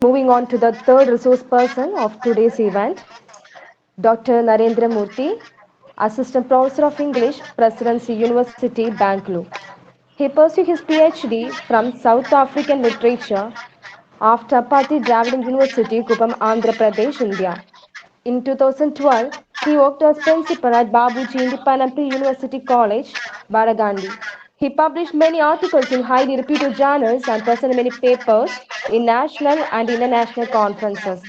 Moving on to the third resource person of today's event, Dr. Narendra Modi, Assistant Professor of English, Presidency University, Bangalore. He pursued his PhD from South African Literature after Patti Dravidian University, Kuppam, Andhra Pradesh, India. In 2012, he worked as principal at Babuji Independent Pre-University College, Badagandi. He published many articles in highly reputed journals and presented many papers in national and international conferences.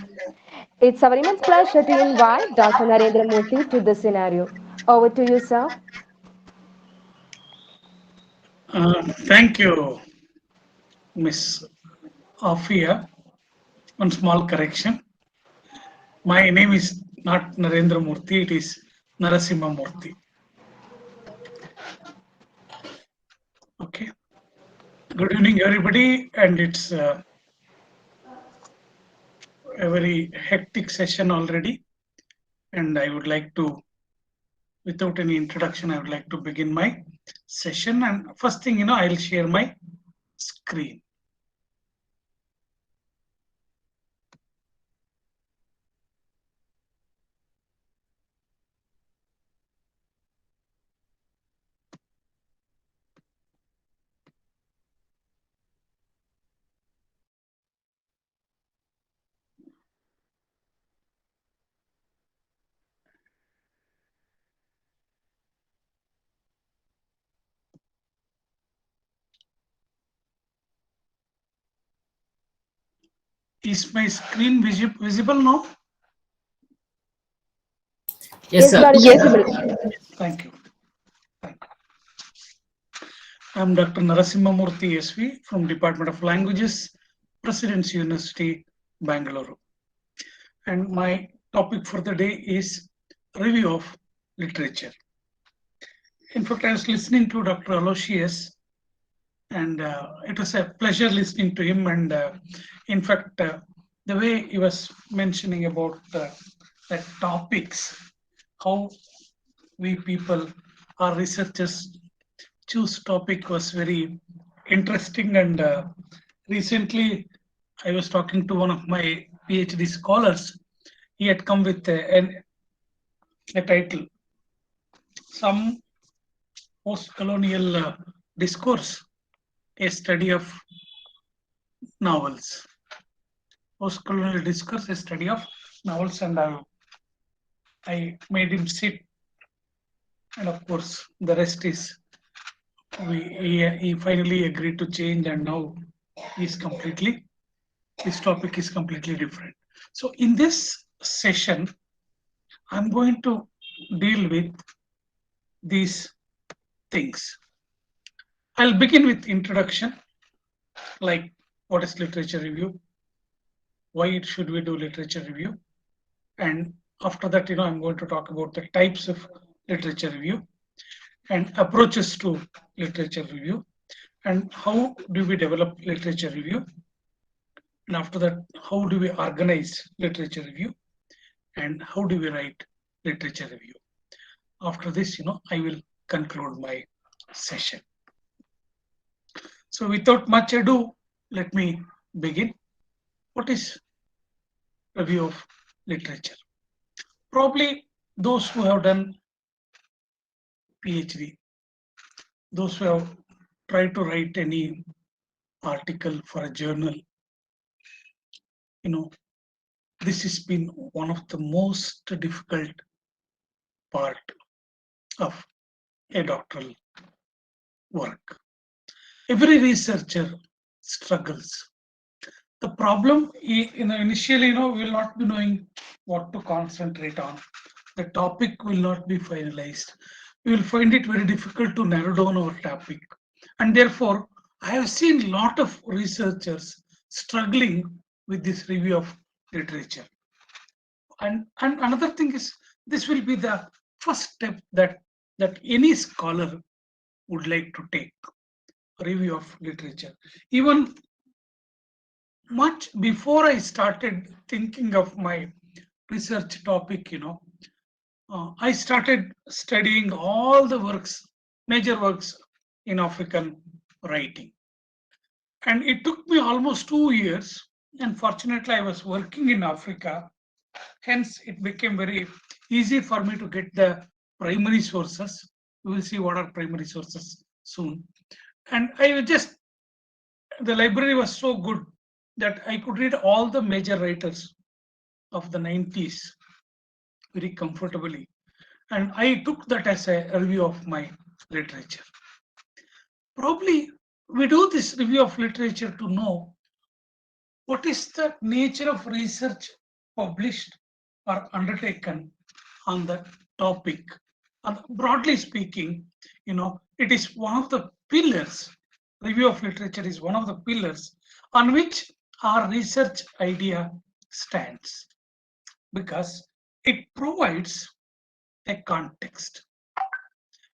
It's our immense pleasure to invite Dr. Narendra Murthy to this scenario. Over to you, sir. Thank you, Miss Afia. One small correction. My name is not Narendra Murthy, it is Narasimha Murthy. Okay. Good evening, everybody, and it's a very hectic session already. And I would like to, without any introduction, I would like to begin my session. And first thing, I'll share my screen. Is my screen visible now? Yes, sir, it's visible. Thank you. I'm Dr. Narasimha Murthy SV from Department of Languages, Presidency University, Bangalore. And my topic for the day is review of literature. In fact, I was listening to Dr. Aloysius, and it was a pleasure listening to him. And in fact, the way he was mentioning about the topics, how we people, our researchers, choose topic was very interesting. And recently, I was talking to one of my PhD scholars. He had come with a title, Some Post-Colonial Discourse, a study of novels. Post-colonial discourse, a study of novels, and I made him sit. And of course, the rest is he finally agreed to change, and now his topic is completely different. So in this session, I'm going to deal with these things. I'll begin with introduction, like what is literature review, why should we do literature review, and after that, I'm going to talk about the types of literature review and approaches to literature review, and how do we develop literature review, and after that, how do we organize literature review, and how do we write literature review. After this, I will conclude my session. So without much ado, let me begin. What is review of literature? Probably those who have done PhD, those who have tried to write any article for a journal, this has been one of the most difficult part of a doctoral work. Every researcher struggles. The problem, initially, we will not be knowing what to concentrate on. The topic will not be finalized. We will find it very difficult to narrow down our topic. And therefore, I have seen a lot of researchers struggling with this review of literature. And another thing is, this will be the first step that any scholar would like to take, review of literature. Even much before I started thinking of my research topic, I started studying all the works, major works in African writing. And it took me almost 2 years Unfortunately, I was working in Africa, hence it became very easy for me to get the primary sources. We will see what are primary sources soon. And I just, the library was so good that I could read all the major writers of the 90s very comfortably. And I took that as a review of my literature. Probably we do this review of literature to know what is the nature of research published or undertaken on the topic. And broadly speaking, it is one of the pillars. Review of literature is one of the pillars on which our research idea stands because it provides a context,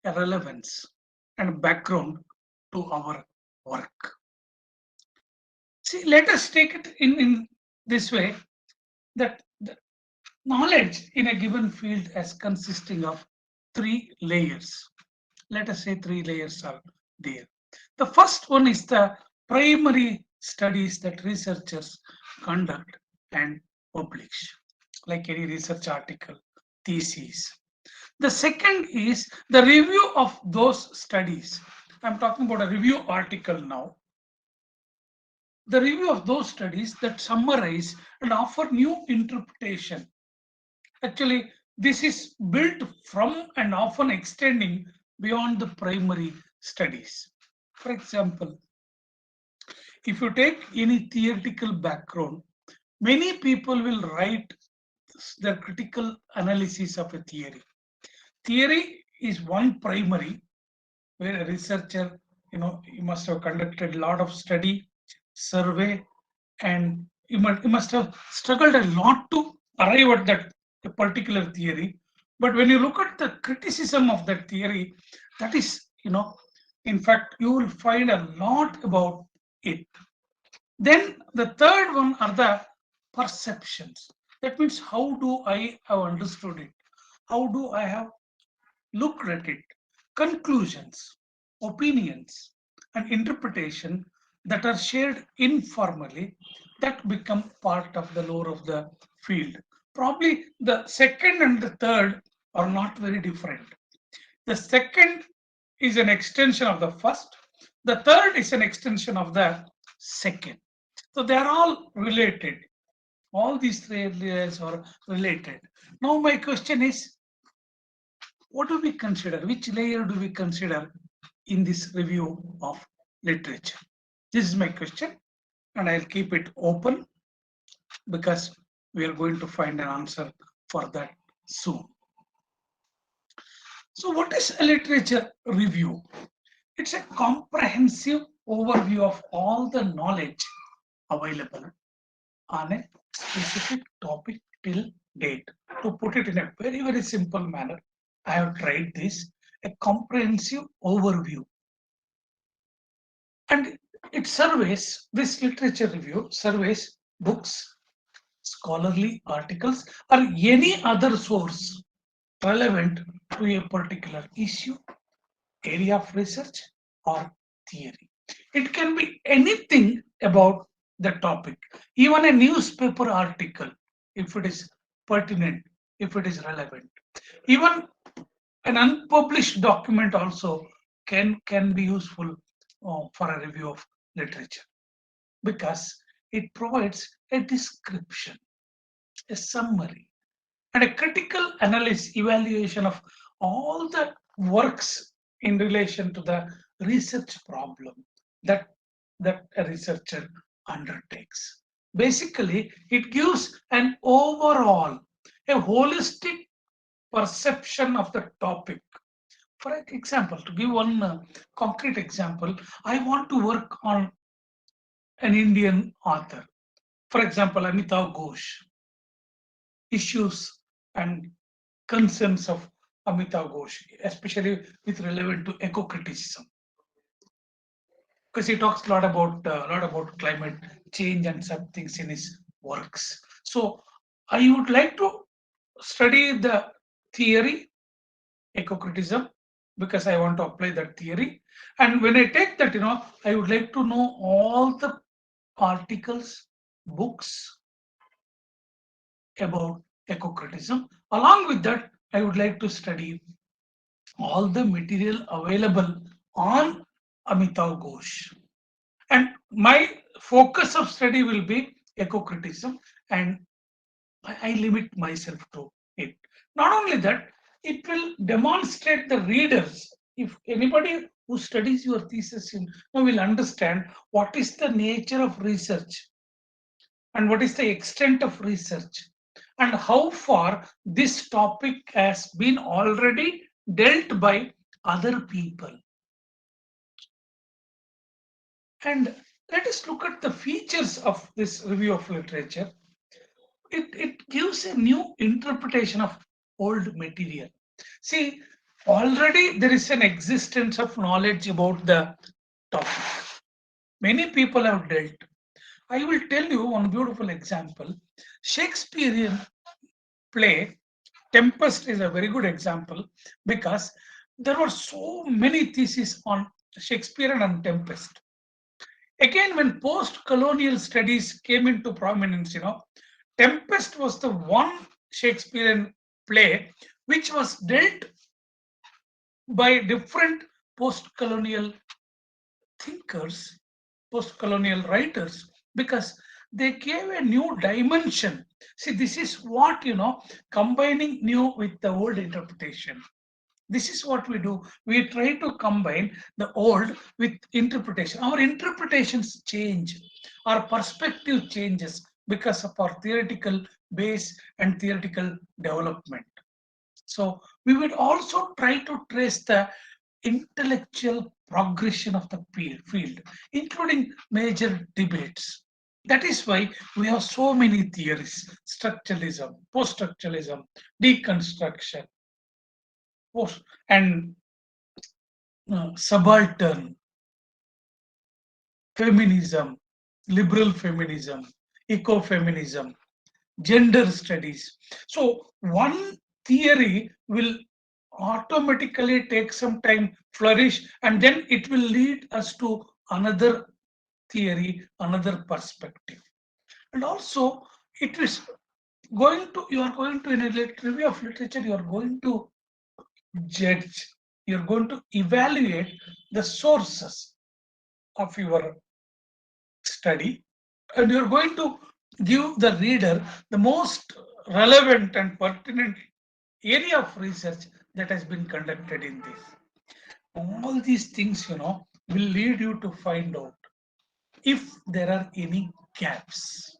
a relevance, and background to our work. See, let us take it in this way that the knowledge in a given field as consisting of three layers. Let us say three layers are there. The first one is the primary studies that researchers conduct and publish, like any research article, thesis. The second is the review of those studies. I'm talking about a review article now. The review of those studies that summarize and offer new interpretation. Actually, this is built from and often extending beyond the primary studies. For example, if you take any theoretical background, many people will write their critical analysis of a theory. Theory is one primary where a researcher, you must have conducted a lot of study, survey, and you must have struggled a lot to arrive at that particular theory. But when you look at the criticism of that theory, that is, in fact, you will find a lot about it. Then the third one are the perceptions. That means how do I have understood it? How do I have looked at it? Conclusions, opinions, and interpretation that are shared informally that become part of the lore of the field. Probably the second and the third are not very different. The second is an extension of the first, the third is an extension of the second. So they are all related. All these three layers are related. Now, my question is, what do we consider? Which layer do we consider in this review of literature? This is my question, and I'll keep it open because we are going to find an answer for that soon. So, what is a literature review? It's a comprehensive overview of all the knowledge available on a specific topic till date. To put it in a very, very simple manner, I have tried this, a comprehensive overview. And it surveys, this literature review surveys books, scholarly articles, or any other source relevant to a particular issue, area of research, or theory. It can be anything about the topic, even a newspaper article, if it is pertinent, if it is relevant. Even an unpublished document also can be useful for a review of literature because it provides a description, a summary, and a critical analysis evaluation of all the works in relation to the research problem that a researcher undertakes. Basically, it gives an overall, a holistic perception of the topic. For example, to give one concrete example, I want to work on an Indian author. For example, Amitav Ghosh, issues and concerns of Amitav Ghosh, especially with relevant to eco-criticism, because he talks a lot about climate change and some things in his works. So I would like to study the theory eco-criticism because I want to apply that theory. And when I take that, I would like to know all the articles, books about eco-criticism. Along with that, I would like to study all the material available on Amitav Ghosh. And my focus of study will be eco-criticism, and I limit myself to it. Not only that, it will demonstrate the readers. If anybody who studies your thesis will understand what is the nature of research and what is the extent of research and how far this topic has been already dealt by other people. And let us look at the features of this review of literature. It gives a new interpretation of old material. See, already there is an existence of knowledge about the topic. Many people have dealt. I will tell you one beautiful example. Shakespearean play Tempest is a very good example because there were so many theses on Shakespeare and Tempest. Again, when post-colonial studies came into prominence, Tempest was the one Shakespearean play which was dealt by different post-colonial thinkers, post-colonial writers, because they gave a new dimension. See, this is what, combining new with the old interpretation. This is what we do. We try to combine the old with interpretation. Our interpretations change. Our perspective changes because of our theoretical base and theoretical development. So we would also try to trace the intellectual progression of the field, including major debates. That is why we have so many theories: structuralism, post-structuralism, deconstruction, and subaltern, feminism, liberal feminism, ecofeminism, gender studies. So one theory will automatically take some time, flourish, and then it will lead us to another theory, another perspective. And also, it is you are going to, in a review of literature, you are going to judge, you're going to evaluate the sources of your study, and you're going to give the reader the most relevant and pertinent area of research that has been conducted in this. All these things, will lead you to find out if there are any gaps.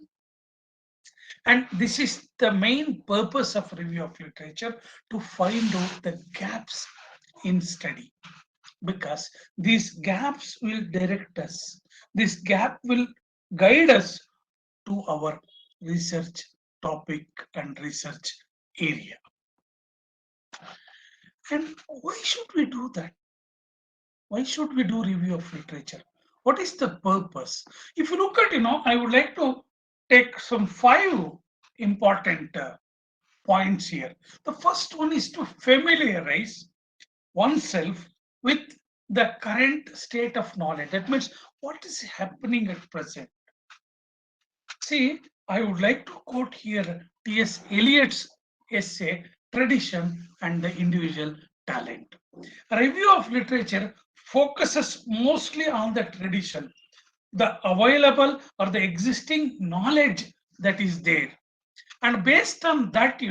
And this is the main purpose of review of literature, to find out the gaps in study, because these gaps will direct us. This gap will guide us to our research topic and research area. And why should we do that? Why should we do review of literature? What is the purpose? If you look at, I would like to take some 5 important points here. The first one is to familiarize oneself with the current state of knowledge. That means what is happening at present. See, I would like to quote here T.S. Eliot's essay, Tradition and the Individual Talent. A review of literature focuses mostly on the tradition, the available or the existing knowledge that is there. And based on that,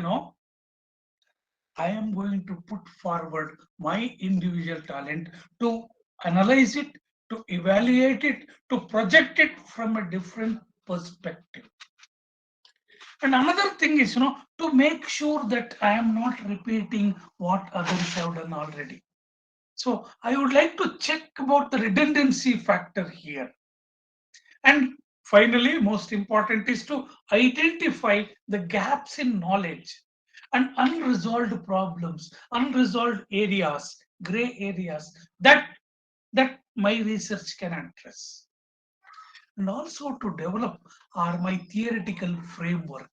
I am going to put forward my individual talent to analyze it, to evaluate it, to project it from a different perspective. And another thing is, to make sure that I am not repeating what others have done already. So I would like to check about the redundancy factor here. And finally, most important is to identify the gaps in knowledge and unresolved problems, unresolved areas, gray areas that my research can address. And also to develop are my theoretical framework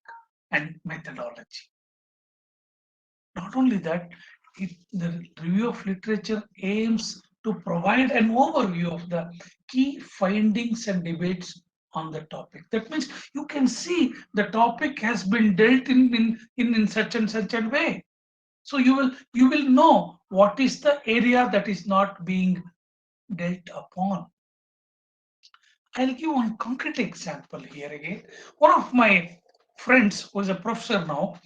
and methodology. Not only that, the review of literature aims to provide an overview of the key findings and debates on the topic. That means you can see the topic has been dealt in such and such a way. So you will know what is the area that is not being dealt upon. I'll give one concrete example here again. One of my friends, who is a professor now,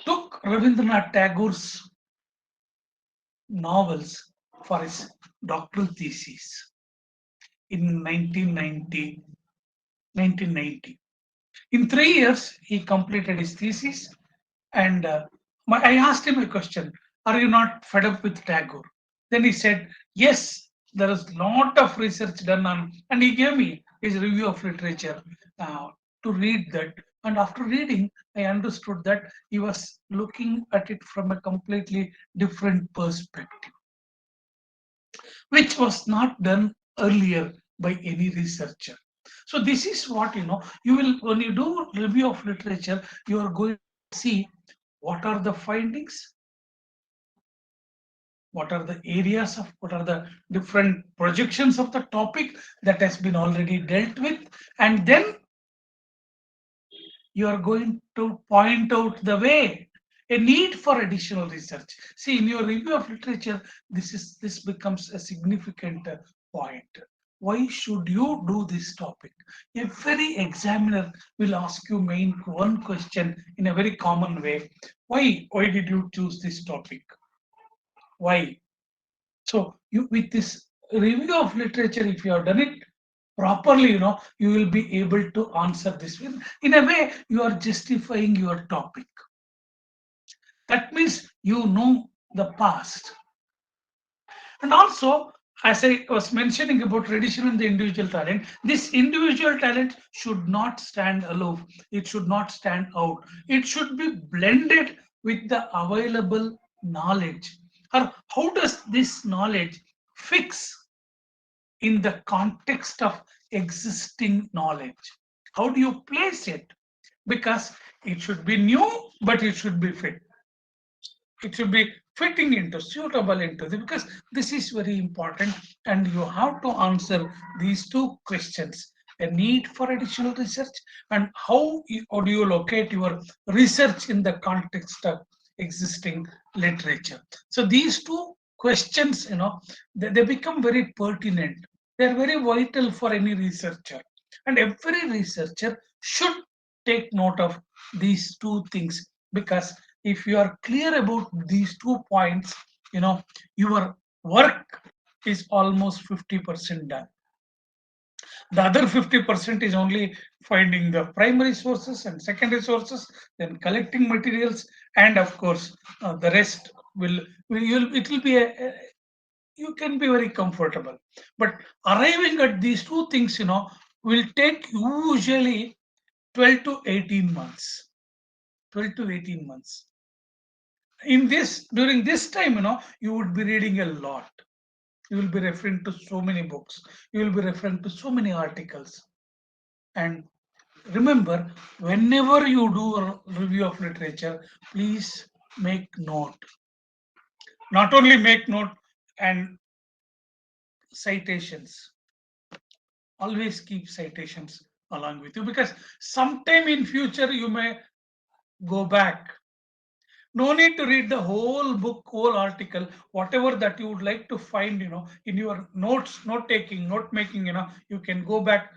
took Rabindranath Tagore's novels for his doctoral thesis in 1990. In 3 years, he completed his thesis, and I asked him a question: "Are you not fed up with Tagore?" Then he said, "Yes, there is a lot of research done on," and he gave me his review of literature uh, to read that. And after reading, I understood that he was looking at it from a completely different perspective, which was not done earlier by any researcher. So this is what you will, when you do review of literature, you are going to see what are the findings, what are the areas of, what are the different projections of the topic that has been already dealt with, and then you are going to point out the way, a need for additional research. See, in your review of literature, this becomes a significant point. Why should you do this topic? Every examiner will ask you main one question in a very common way: why did you choose this topic? Why? So you, with this review of literature, if you have done it properly, you will be able to answer this. In a way, you are justifying your topic. That means you know the past. And also, as I was mentioning about tradition and the individual talent, this individual talent should not stand aloof. It should not stand out. It should be blended with the available knowledge. Or how does this knowledge fix in the context of existing knowledge? How do you place it? Because it should be new, but it should be fit. It should be fitting into, suitable into the, because this is very important, and you have to answer these two questions: a need for additional research, and how do you locate your research in the context of existing literature. So these two questions, they become very pertinent. They're very vital for any researcher, and every researcher should take note of these two things, because if you are clear about these 2 points, your work is almost 50% done. The other 50% is only finding the primary sources and secondary sources, then collecting materials, and of course, the rest it will be you can be very comfortable. But arriving at these two things, will take usually 12 to 18 months. 12 to 18 months. In this, during this time, you would be reading a lot. You will be referring to so many books. You will be referring to so many articles. And remember, whenever you do a review of literature, please make note. Not only make note and citations, always keep citations along with you, because sometime in future you may go back. No need to read the whole book, whole article. Whatever that you would like to find, in your notes, note taking, note making, you can go back,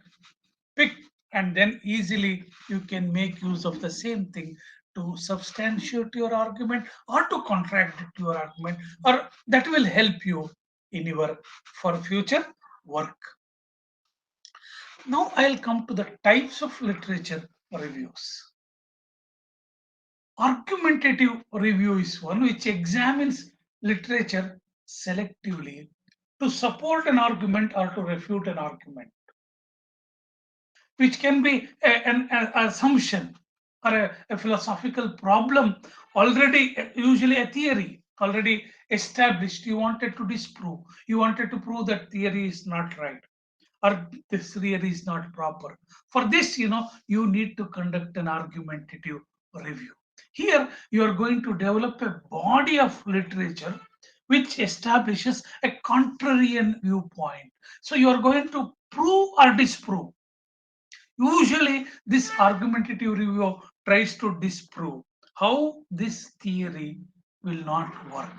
pick, and then easily you can make use of the same thing to substantiate your argument or to contradict your argument, or that will help you in your for future work. Now I'll come to the types of literature reviews. Argumentative review is one which examines literature selectively to support an argument or to refute an argument, which can be an assumption or a philosophical problem already, usually a theory already established. You wanted to disprove, you wanted to prove that theory is not right, or this theory is not proper. For this, you need to conduct an argumentative review. Here, you are going to develop a body of literature which establishes a contrarian viewpoint. So, you are going to prove or disprove. Usually, this argumentative review tries to disprove how this theory will not work.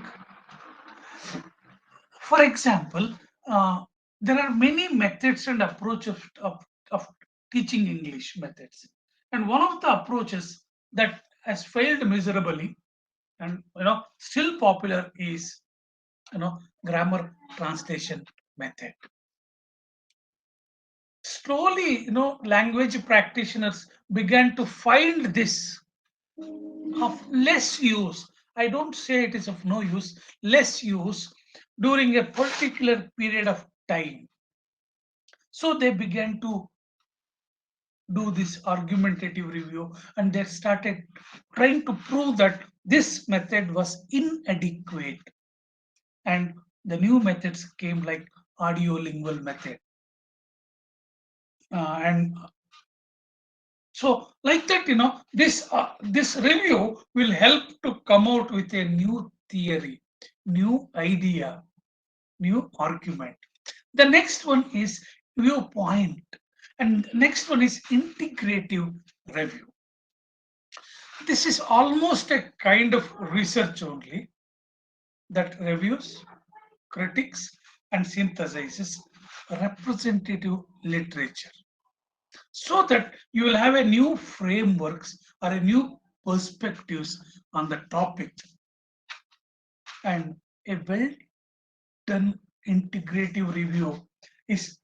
For example, there are many methods and approaches of teaching English methods, and one of the approaches that has failed miserably and still popular is grammar translation method. Slowly, language practitioners began to find this of less use. I don't say it is of no use, less use during a particular period of time. So they began to do this argumentative review and they started trying to prove that this method was inadequate. And the new methods came like audio lingual method. And so like that, this review will help to come out with a new theory, new idea, new argument. The next one is viewpoint, and next one is integrative review. This is almost a kind of research only that reviews, critics, and synthesizes representative literature so that you will have a new frameworks or a new perspectives on the topic. And a well done integrative review is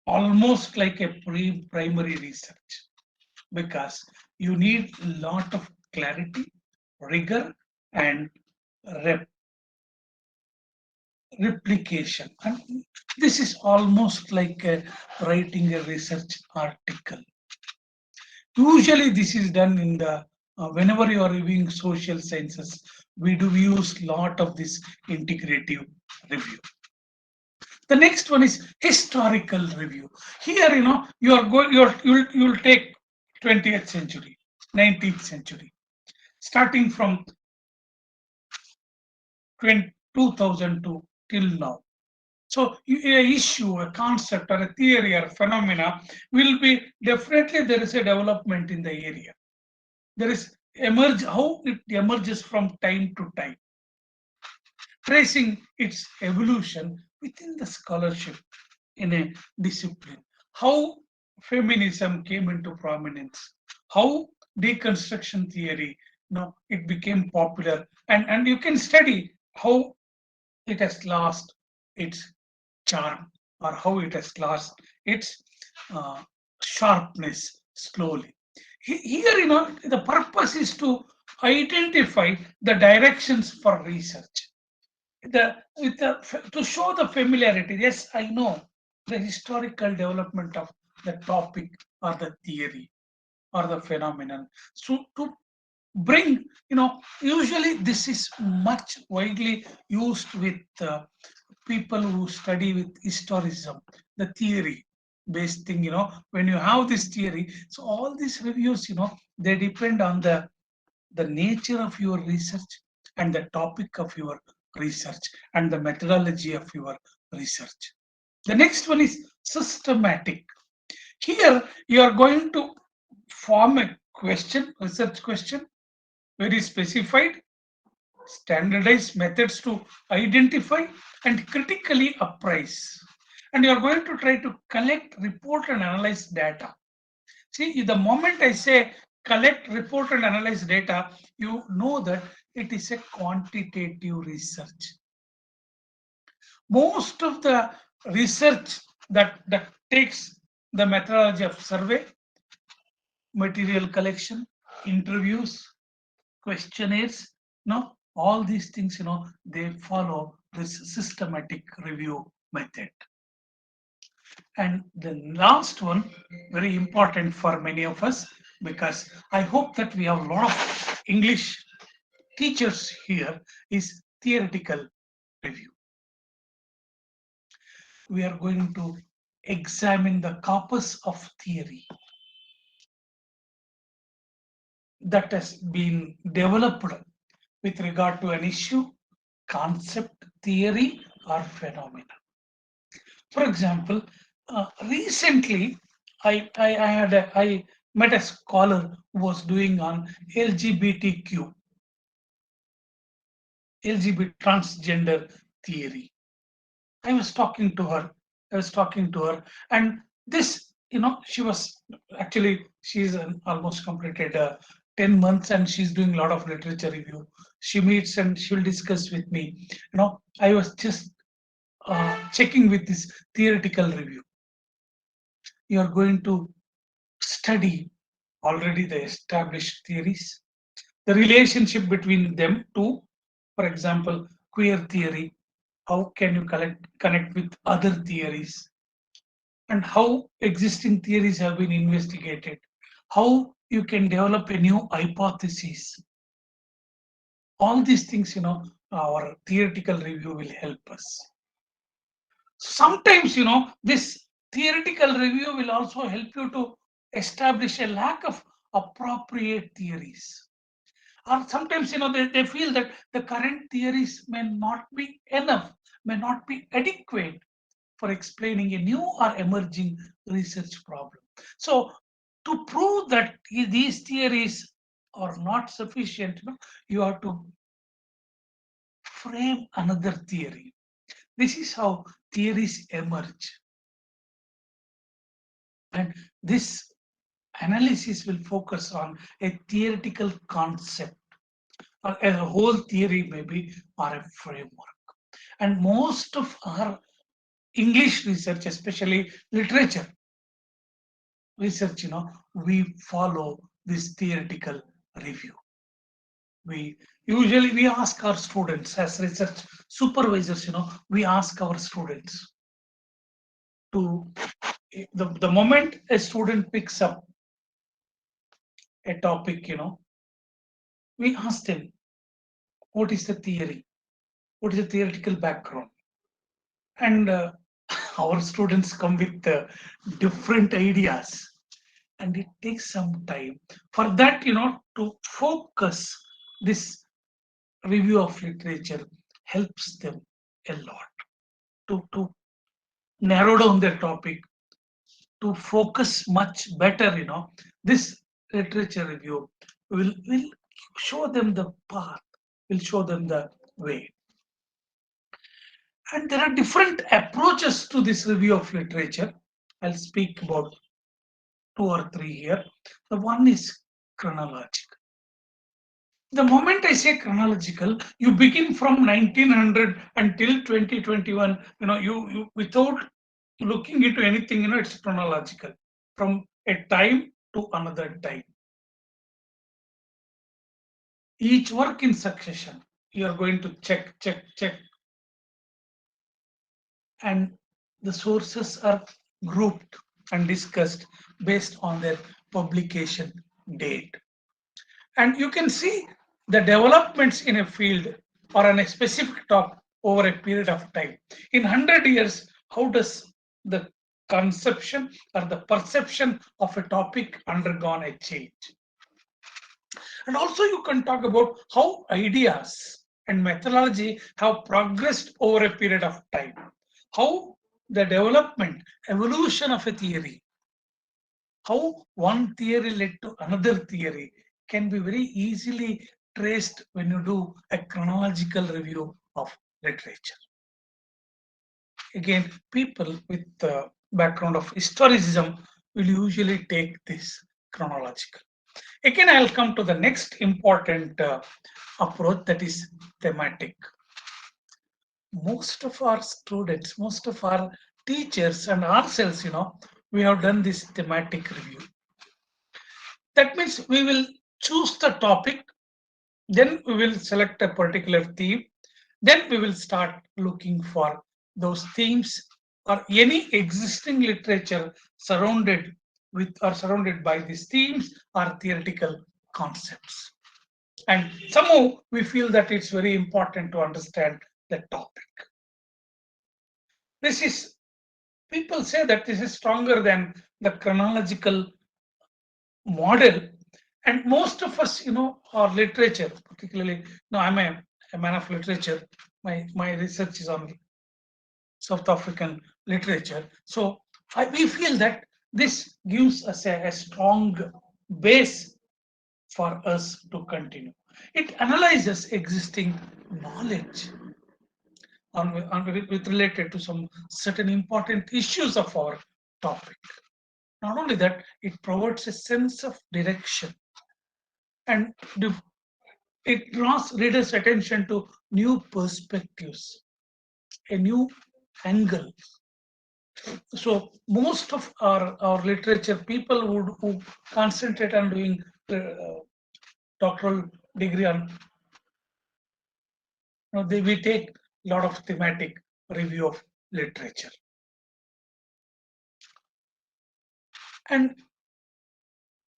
almost like a primary research because you need a lot of clarity, rigor, and replication. And this is almost like writing a research article. Usually, this is done in the whenever you are reviewing social sciences, we do use lot of this integrative review. The next one is historical review. Here, you are going, you'll take 20th century, 19th century, starting from 2002 till now. So a issue, a concept, or a theory or a phenomena will be definitely there is a development in the area. There is emerge how it emerges from time to time, tracing its evolution within the scholarship in a discipline. How feminism came into prominence, how deconstruction theory, it became popular, and you can study how it has lost its charm or how it has lost its uh, sharpness slowly. Here, the purpose is to identify the directions for research. To show the familiarity. Yes, I know the historical development of the topic or the theory or the phenomenon. So to bring, usually this is much widely used with people who study with historicism, the theory based thing, when you have this theory, so all these reviews, they depend on the nature of your research and the topic of your research and the methodology of your research. The next one is systematic. Here you are going to form a question, research question, very specified, standardized methods to identify and critically appraise. And you are going to try to collect, report, and analyze data. See, the moment I say collect, report, and analyze data, you know that it is a quantitative research. Most of the research that takes the methodology of survey, material collection, interviews, questionnaires, all these things, they follow this systematic review method. And the last one, very important for many of us, because I hope that we have a lot of English teachers here, is theoretical review. We are going to examine the corpus of theory that has been developed with regard to an issue, concept, theory, or phenomenon. For example, recently I met a scholar who was doing on LGBTQ, LGBT transgender theory. I was talking to her. I was talking to her, and this, she was actually she's almost completed 10 months, and she's doing a lot of literature review. She meets and she will discuss with me. I was just checking with this theoretical review. You are going to study already the established theories, the relationship between them too. For example, queer theory. How can you connect with other theories? And how existing theories have been investigated, how you can develop a new hypothesis. All these things, our theoretical review will help us. Sometimes, this theoretical review will also help you to establish a lack of appropriate theories. Or sometimes, they feel that the current theories may not be enough, may not be adequate for explaining a new or emerging research problem. So, to prove that these theories are not sufficient, you have to frame another theory. This is how theories emerge. And this analysis will focus on a theoretical concept, or a whole theory, maybe, or a framework. And most of our English research, especially literature research, we follow this theoretical review. We ask our students as research supervisors, we ask our students to, the moment a student picks up a topic, we ask them, what is the theory? What is the theoretical background? And our students come with different ideas, and it takes some time for that, to focus. This review of literature helps them a lot to narrow down their topic, to focus much better. This literature review will show them the path, will show them the way. And there are different approaches to this review of literature. I'll speak about two or three here. The one is chronological. The moment I say chronological, you begin from 1900 until 2021. You without looking into anything, it's chronological from a time to another time. Each work in succession, you are going to check, and the sources are grouped and discussed based on their publication date. And you can see the developments in a field or on a specific topic over a period of time. In 100 years, how does the conception or the perception of a topic undergone a change? And also you can talk about how ideas and methodology have progressed over a period of time. How the development, evolution of a theory, how one theory led to another theory can be very easily traced when you do a chronological review of literature. Again, people with the background of historicism will usually take this chronological. Again, I'll come to the next important approach, that is thematic. Most of our students, most of our teachers and ourselves, we have done this thematic review. That means we will choose the topic, then we will select a particular theme, then we will start looking for those themes or any existing literature surrounded by these themes or theoretical concepts. And somehow we feel that it's very important to understand the topic. This is, people say that this is stronger than the chronological model. And most of us, are literature, particularly, I'm a man of literature. My research is on South African literature. So we feel that This gives us a strong base for us to continue. It analyzes existing knowledge with related to some certain important issues of our topic. Not only that, it provides a sense of direction and it draws readers' attention to new perspectives, a new angle. So most of our literature people who concentrate on doing doctoral degree on, we take a lot of thematic review of literature. And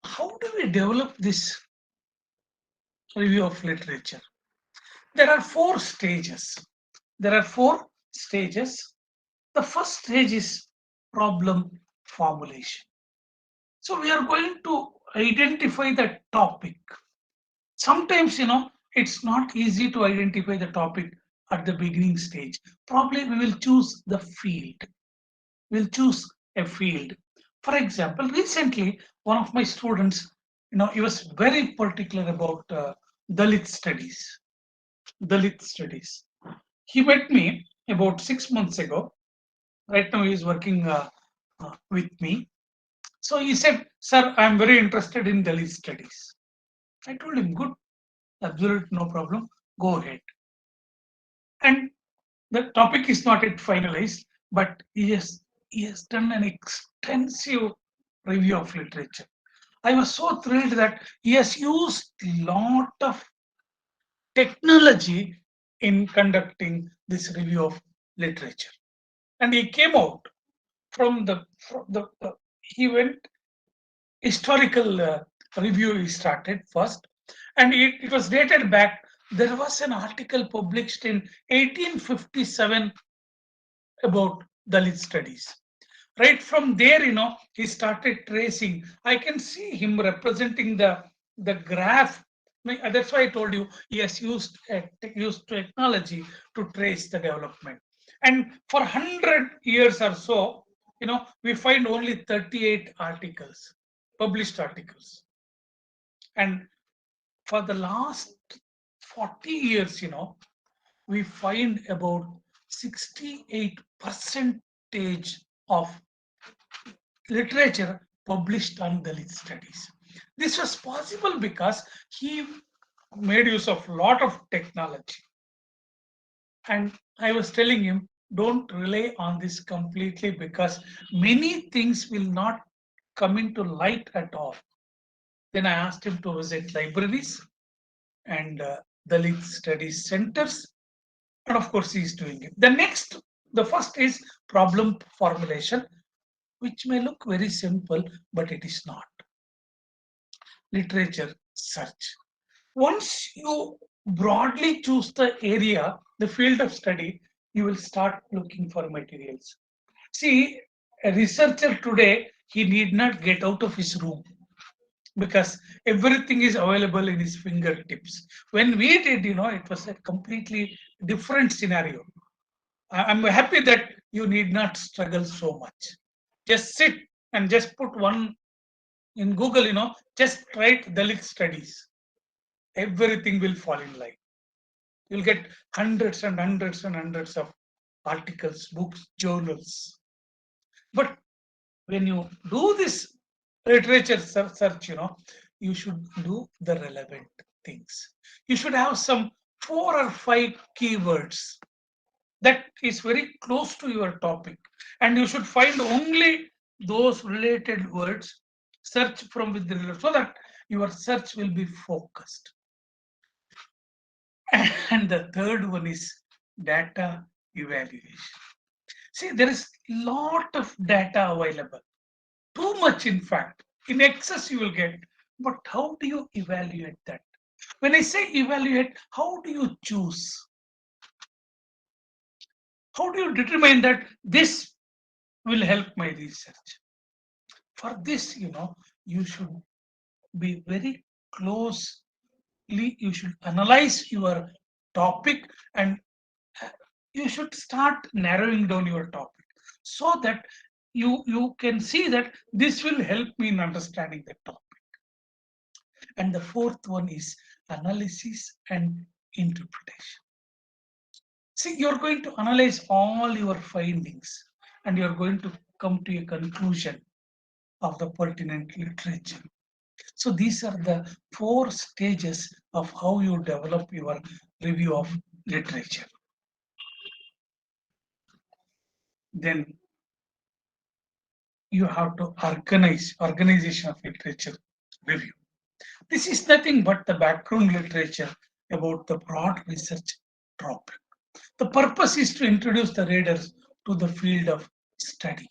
how do we develop this review of literature? There are four stages. There are four stages. The first stage is problem formulation. So we are going to identify the topic. Sometimes, it's not easy to identify the topic at the beginning stage. Probably we will choose the field. We'll choose a field. For example, recently, one of my students, he was very particular about Dalit studies. Dalit studies. He met me about 6 months ago. Right now, he is working with me. So he said, "Sir, I'm very interested in Dalit studies." I told him, "Good, absolute no problem. Go ahead." And the topic is not yet finalized, but he has done an extensive review of literature. I was so thrilled that he has used a lot of technology in conducting this review of literature. And he came out from the he went historical review he started first, and it was dated back. There was an article published in 1857 about Dalit studies. Right from there, he started tracing. I can see him representing the graph. That's why I told you he has used technology to trace the development. And for 100 years or so, we find only 38 articles, published articles. And for the last 40 years, we find about 68 percentage of literature published on Dalit studies. This was possible because he made use of a lot of technology. And I was telling him, don't rely on this completely because many things will not come into light at all. Then I asked him to visit libraries and Dalit studies centers. And of course, he's doing it. The first is problem formulation, which may look very simple, but it is not. Literature search. Once you broadly choose the area, the field of study, you will start looking for materials. See, a researcher today, he need not get out of his room because everything is available in his fingertips. When we did, it was a completely different scenario. I'm happy that you need not struggle so much. Just sit and just put one in Google, just write Dalit studies. Everything will fall in line. You'll get hundreds and hundreds and hundreds of articles, books, journals. But when you do this literature search, you should do the relevant things. You should have some 4 or 5 keywords that is very close to your topic, and you should find only those related words, search from within, so that your search will be focused. And the third one is data evaluation. See, there is lot of data available, too much in fact, in excess you will get. But how do you evaluate that? When I say evaluate, how do you choose? How do you determine that this will help my research? For this, you should be very closely, you should analyze your topic, and you should start narrowing down your topic so that you can see that this will help me in understanding the topic. And the fourth one is analysis and interpretation. See, you're going to analyze all your findings and you're going to come to a conclusion of the pertinent literature. So these are the four stages of how you develop your review of literature. Then you have to organization of literature review. This is nothing but the background literature about the broad research topic. The purpose is to introduce the readers to the field of study.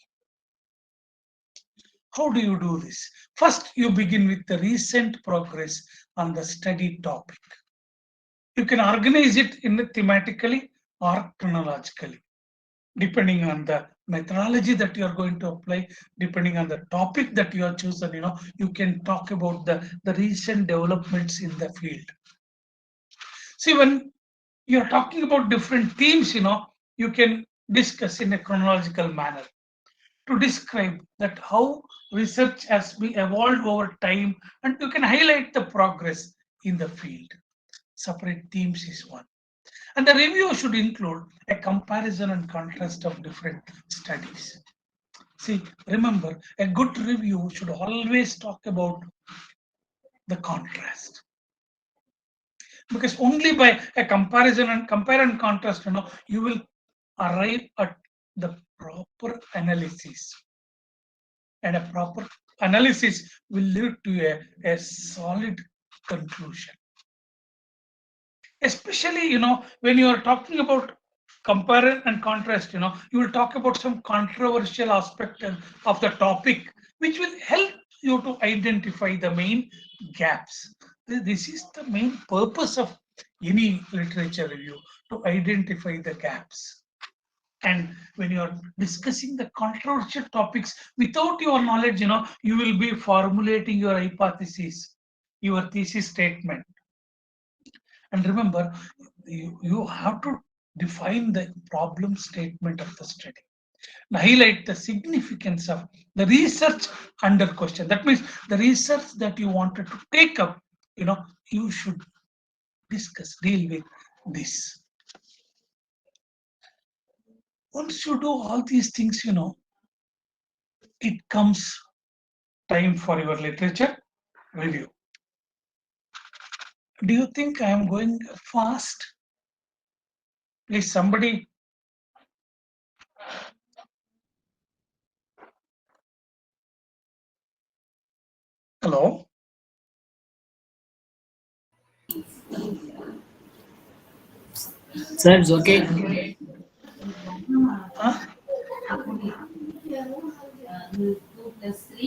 How do you do this? First, you begin with the recent progress on the study topic. You can organize it in thematically or chronologically, depending on the methodology that you are going to apply, depending on the topic that you have chosen. You can talk about the recent developments in the field. See, when you're talking about different themes, you can discuss in a chronological manner to describe that how research has been evolved over time, and you can highlight the progress in the field. Separate themes is one. And the review should include a comparison and contrast of different studies. See, remember, a good review should always talk about the contrast. Because only by a comparison and compare and contrast, you will arrive at the proper analysis. And a proper analysis will lead to a solid conclusion. Especially, when you are talking about compare and contrast, you will talk about some controversial aspect of the topic, which will help you to identify the main gaps. This is the main purpose of any literature review, to identify the gaps. And when you are discussing the controversial topics without your knowledge, you will be formulating your hypothesis, your thesis statement. And remember, you have to define the problem statement of the study. Now, highlight the significance of the research under question. That means the research that you wanted to take up, you should deal with this. Once you do all these things, it comes time for your literature review. Do you think I am going fast? Please, somebody. Hello? Sir, it's okay. Huh?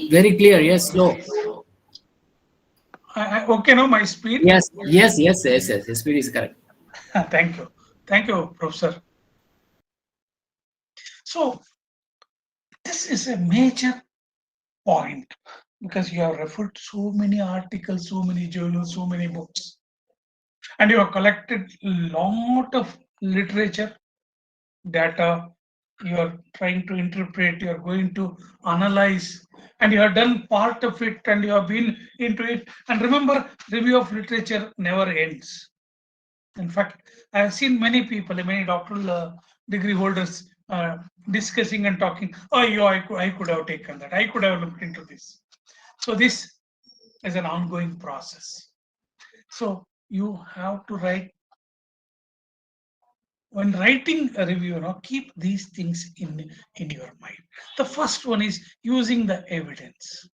Very clear. Yes, slow. Okay, now my speed. Yes. The speed is correct. Thank you. Thank you, Professor. So, this is a major point because you have referred to so many articles, so many journals, so many books, and you have collected a lot of literature, data. You are trying to interpret, you are going to analyze, and you have done part of it and you have been into it. And remember, review of literature never ends. In fact, I have seen many people, many doctoral degree holders discussing and talking. Oh, I could have taken that. I could have looked into this. So this is an ongoing process. So you have to write. When writing a review, keep these things in your mind. The first one is using the evidence.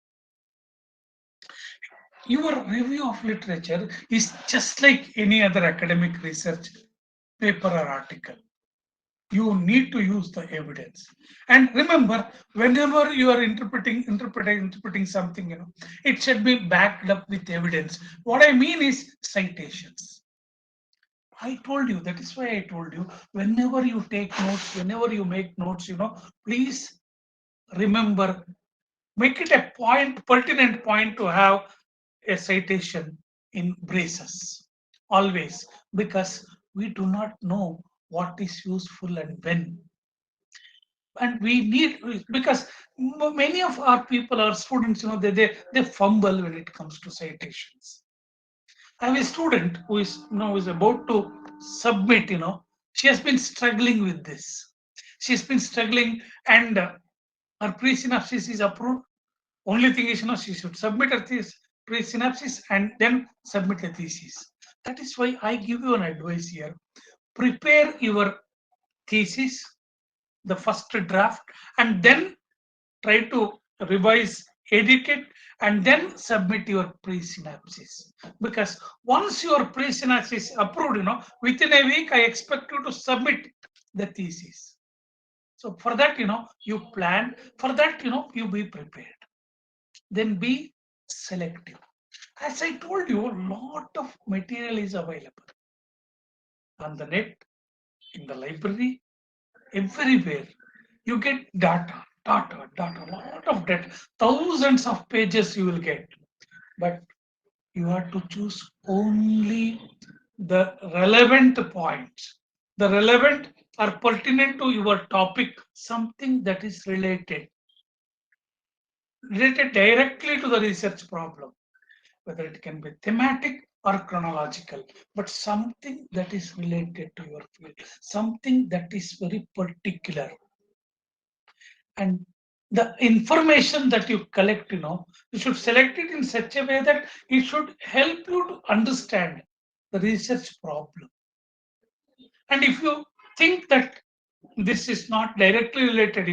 Your review of literature is just like any other academic research paper or article. You need to use the evidence. And remember, whenever you are interpreting something, it should be backed up with evidence. What I mean is citations. I told you, that is why I told you, whenever you take notes, whenever you make notes, please remember, make it a pertinent point to have a citation in braces, always, because we do not know what is useful and when. And we need, because many of our people, our students, they fumble when it comes to citations. I have a student who is is about to submit. She has been struggling with this. She's been struggling, and her pre-synopsis is approved. Only thing is, she should submit her pre-synopsis and then submit a thesis. That is why I give you an advice here. Prepare your thesis, the first draft, and then try to revise, edit it, and then submit your pre-synopsis. Because once your pre-synopsis is approved, within a week, I expect you to submit the thesis. So for that, you plan. For that, you be prepared. Then be selective. As I told you, a lot of material is available on the net, in the library, everywhere. You get data, a lot of data, thousands of pages you will get. But you have to choose only the relevant points, the relevant or pertinent to your topic, something that is related directly to the research problem, whether it can be thematic or chronological, but something that is related to your field, something that is very particular. And the information that you collect, you should select it in such a way that it should help you to understand the research problem. And if you think that this is not directly related,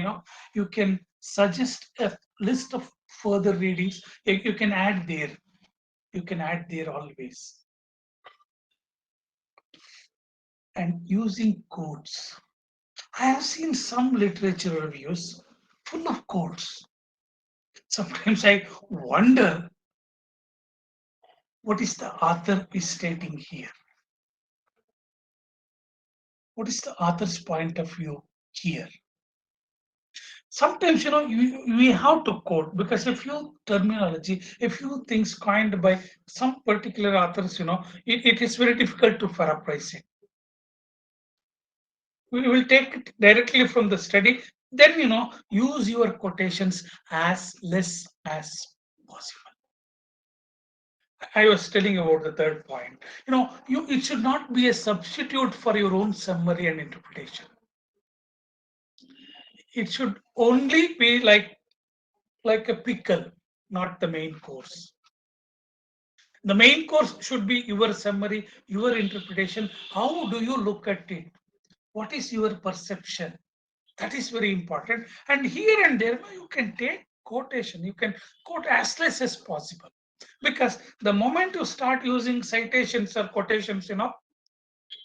you can suggest a list of further readings. You can add there. You can add there always. And using quotes. I have seen some literature reviews full of quotes. Sometimes I wonder what is the author is stating here. What is the author's point of view here? Sometimes, we have to quote because a few terminology, a few things coined by some particular authors, it is very difficult to paraphrase it. We will take it directly from the study. Then, use your quotations as less as possible. I was telling about the third point. It should not be a substitute for your own summary and interpretation. It should only be like a pickle, not the main course. The main course should be your summary, your interpretation. How do you look at it? What is your perception? That is very important. And here and there, you can take quotation. You can quote as less as possible. Because the moment you start using citations or quotations,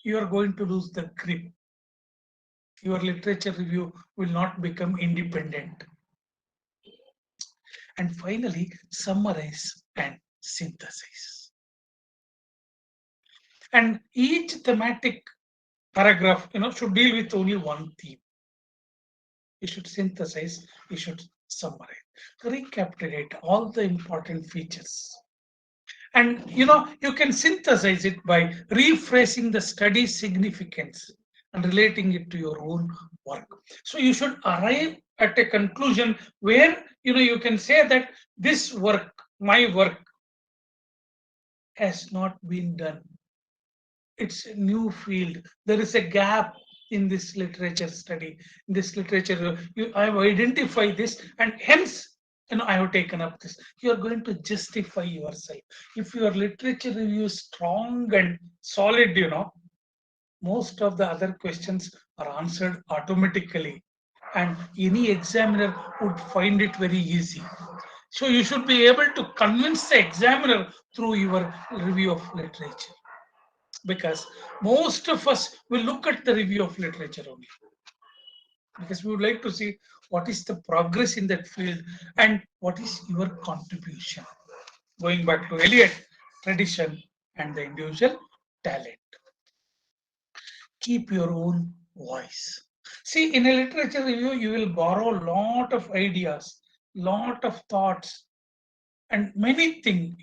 you are going to lose the grip. Your literature review will not become independent. And finally, summarize and synthesize. And each thematic paragraph, should deal with only one theme. You should synthesize, you should summarize, recapitulate all the important features. And you can synthesize it by rephrasing the study significance and relating it to your own work. So you should arrive at a conclusion where you can say that this work, my work, has not been done. It's a new field. There is a gap in this literature study, in this literature. I have identified this, and hence, I have taken up this. You are going to justify yourself. If your literature review is strong and solid, most of the other questions are answered automatically, and any examiner would find it very easy. So you should be able to convince the examiner through your review of literature. Because most of us will look at the review of literature only, because we would like to see what is the progress in that field and what is your contribution, going back to Eliot, tradition and the individual talent. Keep your own voice. See, in a literature review, you will borrow a lot of ideas, lot of thoughts, and many things,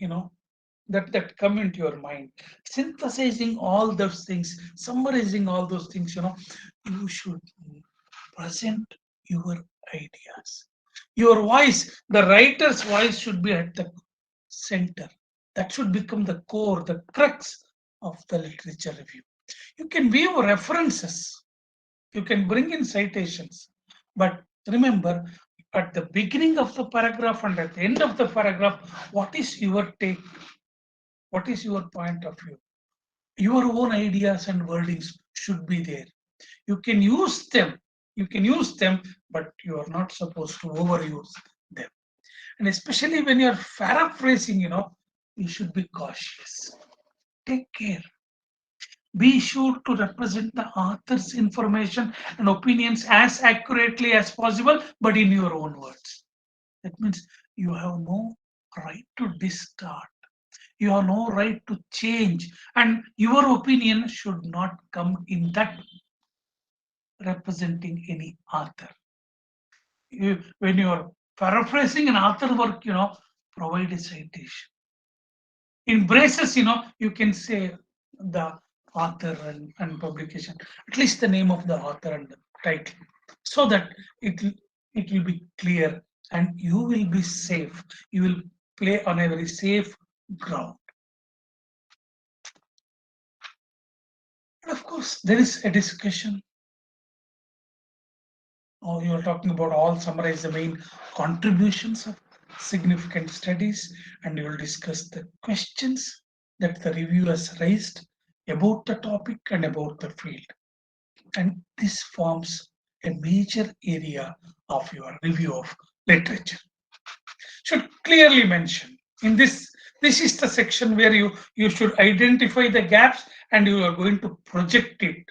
that come into your mind. Synthesizing all those things, summarizing all those things, you should present your ideas. Your voice, the writer's voice should be at the center. That should become the core, the crux of the literature review. You can view references, you can bring in citations, but remember, at the beginning of the paragraph and at the end of the paragraph, what is your take? What is your point of view? Your own ideas and wordings should be there. You can use them, but you are not supposed to overuse them. And especially when you're paraphrasing, you should be cautious. Take care. Be sure to represent the author's information and opinions as accurately as possible, but in your own words. That means you have no right to distort. You have no right to change, and your opinion should not come in that representing any author. When you are paraphrasing an author work, provide a citation. In braces, you can say the author and publication, at least the name of the author and the title, so that it will be clear and you will be safe. You will play on a very safe ground. And of course, there is a discussion. Oh, you are talking about all summarize the main contributions of significant studies, and you will discuss the questions that the reviewers raised about the topic and about the field. And this forms a major area of your review of literature. Should clearly mention in this is the section where you should identify the gaps and you are going to project it.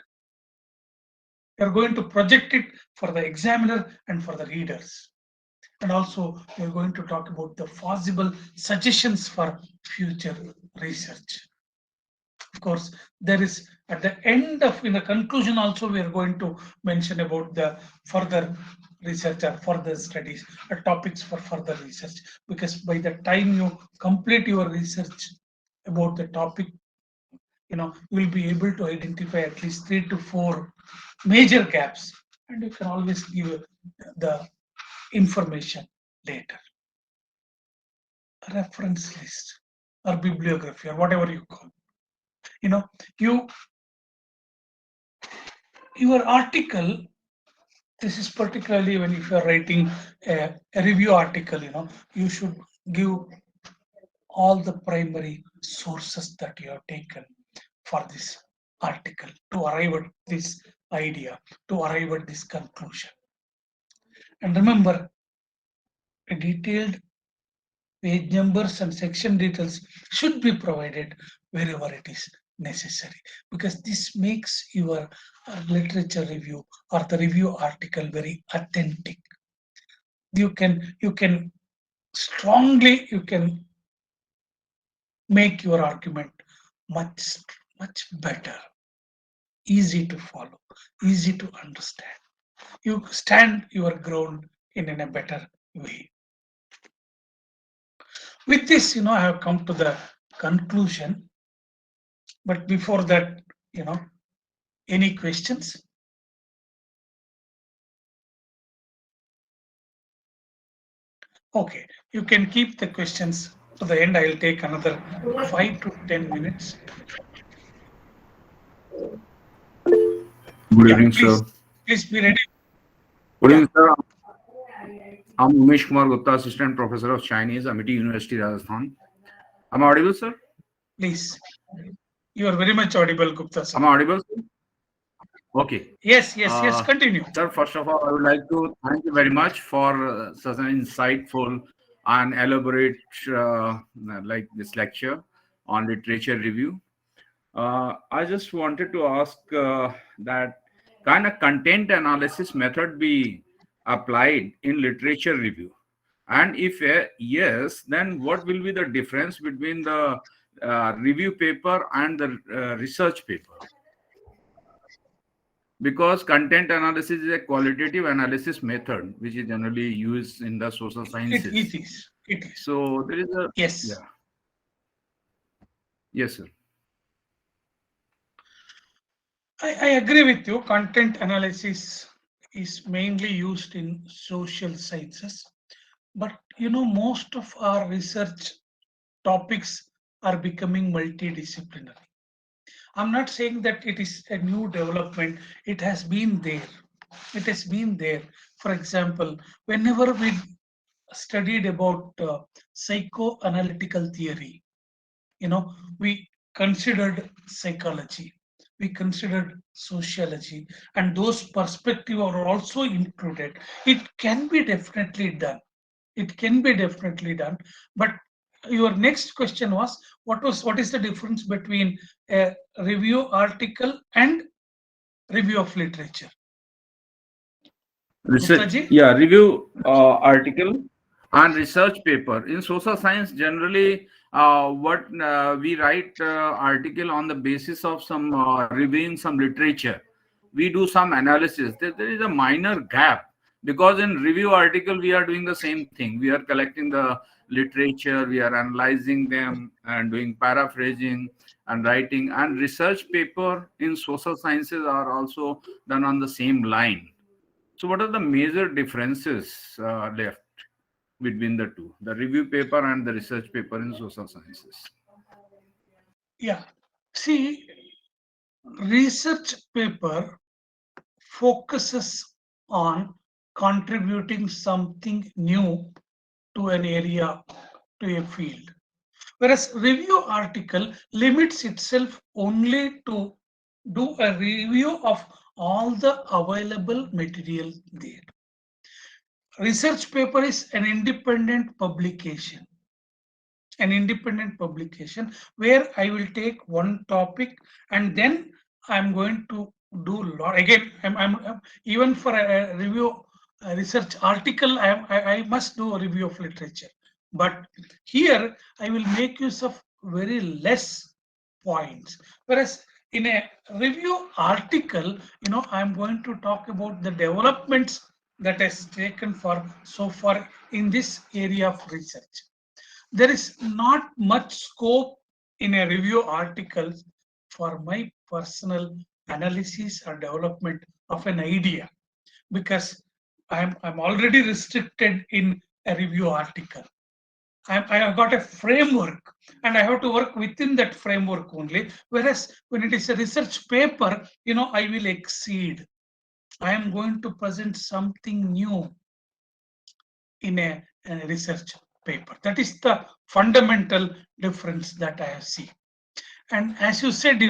You are going to project it for the examiner and for the readers. And also, we are going to talk about the possible suggestions for future research. Of course, there is at the end of in the conclusion also we are going to mention about the further research or further studies or topics for further research, because by the time you complete your research about the topic, you will be able to identify at least 3 to 4 major gaps, and you can always give the information later. Reference list or bibliography or whatever you call. Your article, this is particularly when if you are writing a review article, you should give all the primary sources that you have taken for this article to arrive at this idea, to arrive at this conclusion. And remember, a detailed page numbers and section details should be provided wherever it is necessary, because this makes your literature review or the review article very authentic. You can strongly make your argument much better, easy to follow, easy to understand. You stand your ground in a better way. With this, I have come to the conclusion. But before that, any questions? Okay, you can keep the questions to the end. I'll take another 5 to 10 minutes. Good evening, sir. Please be ready. Good evening, sir. I'm Umesh Kumar Gupta, Assistant Professor of Chinese, Amity University, Rajasthan. Am I audible, sir? Please. You are very much audible, Gupta, sir. Am I audible, sir? Okay. Yes, continue. Sir, first of all, I would like to thank you very much for such an insightful and elaborate like this lecture on literature review. I just wanted to ask that kind of content analysis method be applied in literature review, and if yes, then what will be the difference between the review paper and the research paper? Because content analysis is a qualitative analysis method which is generally used in the social sciences. It is. So there is a yes. Yeah. Yes, sir. I agree with you. Content analysis is mainly used in social sciences, but most of our research topics are becoming multidisciplinary. I'm not saying that it is a new development, it has been there. It has been there. For example, whenever we studied about psychoanalytical theory, we considered psychology, we considered sociology, and those perspectives are also included. It can be definitely done. It can be definitely done. But your next question was, what is the difference between a review article and review of literature? Gupta Research, ji? yeah, review article and research paper in social science. Generally, what we write article on the basis of some reviewing some literature. We do some analysis. There is a minor gap, because in review article we are doing the same thing. We are collecting the literature, we are analyzing them and doing paraphrasing and writing. And research paper in social sciences are also done on the same line. So, what are the major differences left between the two, the review paper and the research paper in social sciences? Yeah. See, research paper focuses on contributing something new to an area, to a field. Whereas review article limits itself only to do a review of all the available material there. Research paper is an independent publication where I will take one topic and then I'm going to do lot again. I'm even for a review a research article, I must do a review of literature. But here I will make use of very less points. Whereas in a review article, I'm going to talk about the developments that has taken for so far in this area of research. There is not much scope in a review article for my personal analysis or development of an idea, because I'm already restricted in a review article. I have got a framework and I have to work within that framework only. Whereas when it is a research paper, I will exceed. I am going to present something new in a research paper. That is the fundamental difference that I have seen. And as you said,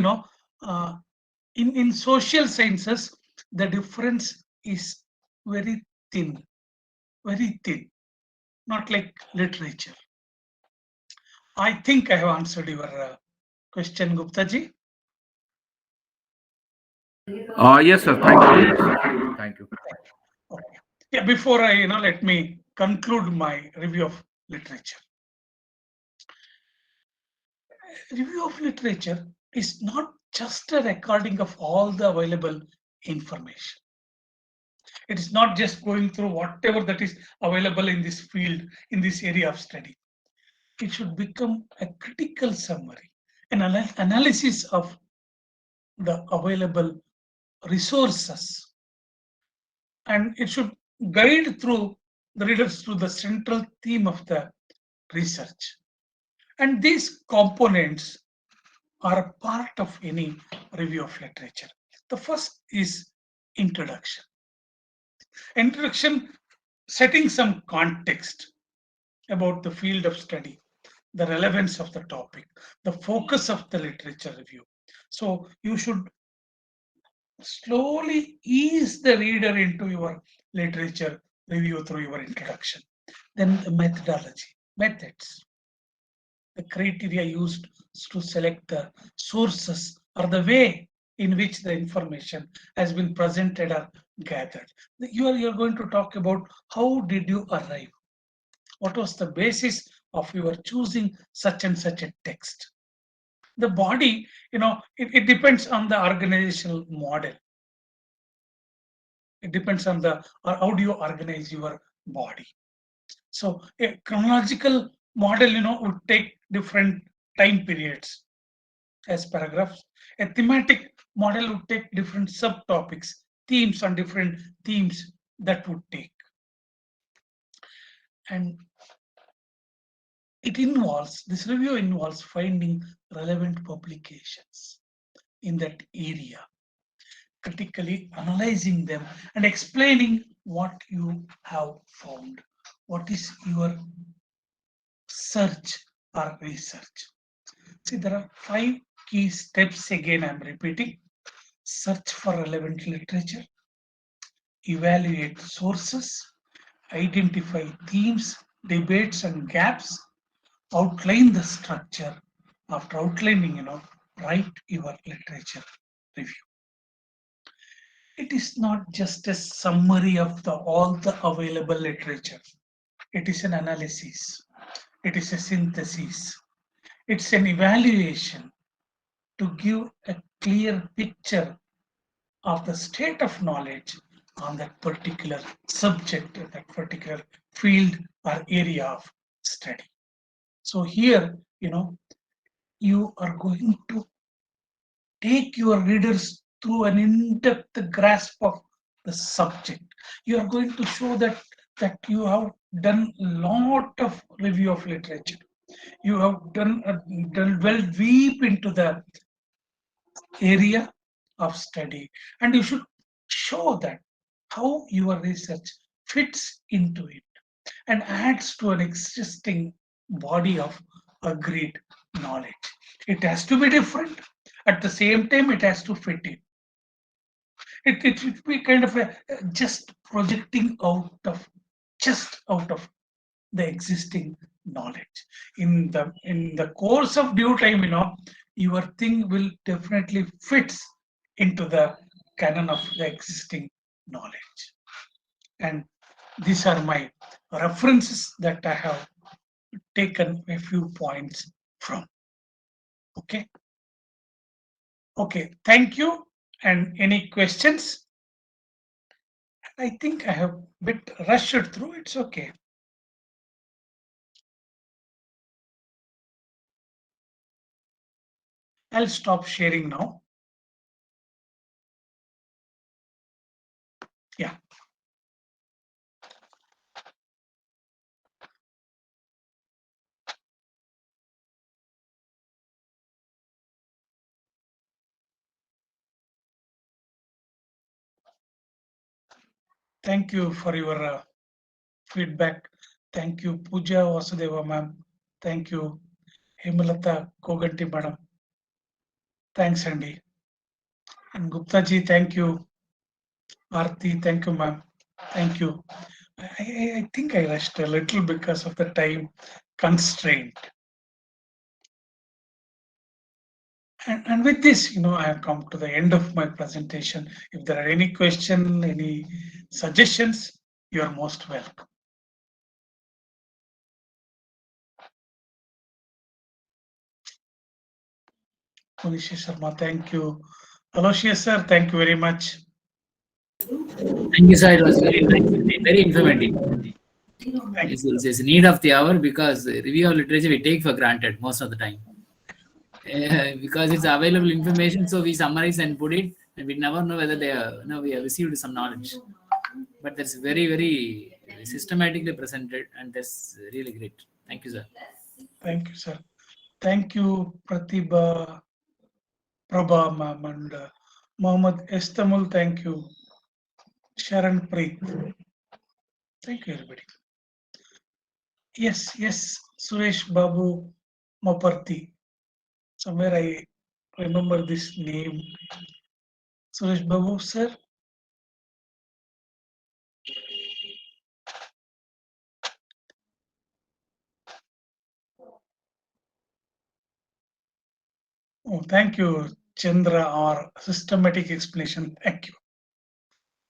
uh, in social sciences, the difference is very thin, very thin, not like literature. I think I have answered your question, Gupta ji. Yes, sir. Thank you very much, sir. Thank you. Okay. Yeah, before I, let me conclude my review of literature. Review of literature is not just a recording of all the available information. It is not just going through whatever that is available in this field, in this area of study. It should become a critical summary, an analysis of the available resources, and it should guide through the readers through the central theme of the research. And these components are a part of any review of literature. The first is introduction. Introduction, setting some context about the field of study, the relevance of the topic, the focus of the literature review. So you should slowly ease the reader into your literature review through your introduction. Then the methodology, methods, the criteria used to select the sources or the way in which the information has been presented or gathered. You're going to talk about how did you arrive? What was the basis of your choosing such and such a text? The body, it depends on the organizational model. It depends on the how do you organize your body. So a chronological model, would take different time periods as paragraphs. A thematic model would take different subtopics themes on different themes that would take. And this review involves finding relevant publications in that area, critically analyzing them and explaining what you have found. What is your search or research? See, there are 5 key steps. Again, I'm repeating: search for relevant literature, evaluate sources, identify themes, debates, and gaps, outline the structure. After outlining, write your literature review. It is not just a summary of all the available literature. It is an analysis. It is a synthesis. It's an evaluation to give a clear picture of the state of knowledge on that particular subject, that particular field or area of study. So here, you are going to take your readers through an in-depth grasp of the subject. You are going to show that you have done a lot of review of literature. You have done well deep into the area of study, and you should show that how your research fits into it and adds to an existing body of agreed knowledge. It has to be different. At the same time, it has to fit in. It should be kind of just projecting out of the existing knowledge. In the course of due time, your thing will definitely fits into the canon of the existing knowledge. And these are my references that I have taken a few points from. Okay. Thank you. And any questions? I think I have a bit rushed through. It's okay. I'll stop sharing now. Yeah. Thank you for your feedback. Thank you, Pooja Vasudeva ma'am. Thank you, Hemalata Koganti madam. Thanks, Andy. And Gupta ji, thank you. Aarti, thank you, ma'am. Thank you. I think I rushed a little because of the time constraint. And with this, I have come to the end of my presentation. If there are any questions, any suggestions, you are most welcome. Munishi Sharma, thank you. Aloysius sir, thank you very much. Thank you, sir. It was very nice, very informative. It's a need of the hour because review of literature we take for granted most of the time. Because it's available information, so we summarize and put it, and we never know whether we have received some knowledge. But that's very, very systematically presented, and that's really great. Thank you, sir. Thank you, sir. Thank you, Pratibha, Prabha, ma'am, and Mohammed Estamul. Thank you, Sharon Preet. Thank you, everybody. Yes, Suresh Babu Maparti. Somewhere I remember this name. Suresh Babu, sir. Oh, thank you, Chandra, or systematic explanation. Thank you.